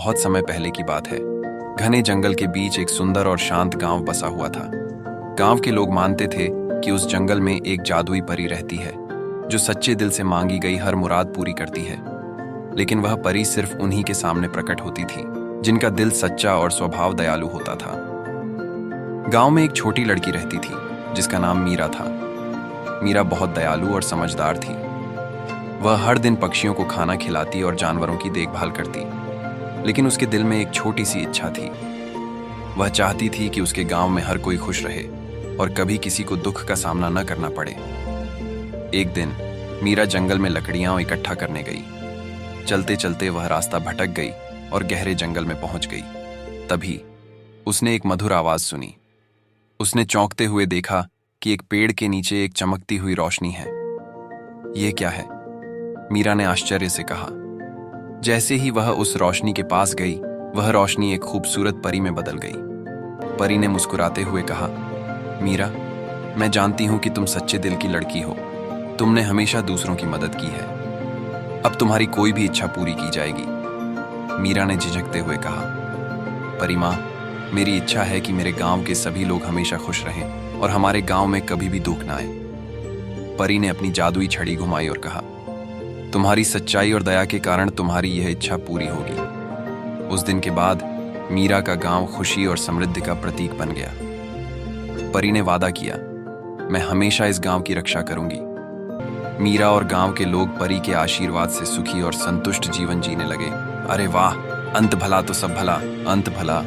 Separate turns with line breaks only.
बहुत समय पहले की बात है। घने जंगल के बीच एक सुंदर और शांत गांव बसा हुआ था। गांव के लोग मानते थे कि उस जंगल में एक जादुई परी रहती है जो सच्चे दिल से मांगी गई हर मुराद पूरी करती है। लेकिन वह परी सिर्फ उन्हीं के सामने प्रकट होती थी जिनका दिल सच्चा और स्वभाव दयालु होता था। गांव में एक छोटी लड़की रहती थी जिसका नाम मीरा था। मीरा बहुत दयालु और समझदार थी। वह हर दिन पक्षियों को खाना खिलाती और जानवरों की देखभाल करती। लेकिन उसके दिल में एक छोटी सी इच्छा थी। वह चाहती थी कि उसके गांव में हर कोई खुश रहे और कभी किसी को दुख का सामना न करना पड़े। एक दिन मीरा जंगल में लकड़ियां इकट्ठा करने गई। चलते चलते वह रास्ता भटक गई और गहरे जंगल में पहुंच गई। तभी उसने एक मधुर आवाज सुनी। उसने चौंकते हुए देखा कि एक पेड़ के नीचे एक चमकती हुई रोशनी है। यह क्या है? मीरा ने आश्चर्य से कहा। जैसे ही वह उस रोशनी के पास गई, वह रोशनी एक खूबसूरत परी में बदल गई। परी ने मुस्कुराते हुए कहा, मीरा, मैं जानती हूं कि तुम सच्चे दिल की लड़की हो। तुमने हमेशा दूसरों की मदद की है। अब तुम्हारी कोई भी इच्छा पूरी की जाएगी। मीरा ने झिझकते हुए कहा, परी माँ, मेरी इच्छा है कि मेरे गांव के सभी लोग हमेशा खुश रहें और हमारे गांव में कभी भी दुख ना आए। परी ने अपनी जादुई छड़ी घुमाई और कहा, तुम्हारी सच्चाई और दया के कारण तुम्हारी यह इच्छा पूरी होगी। उस दिन के बाद मीरा का गांव खुशी और समृद्धि का प्रतीक बन गया। परी ने वादा किया, मैं हमेशा इस गांव की रक्षा करूंगी। मीरा और गांव के लोग परी के आशीर्वाद से सुखी और संतुष्ट जीवन जीने लगे। अरे वाह, अंत भला तो सब भला, अंत भला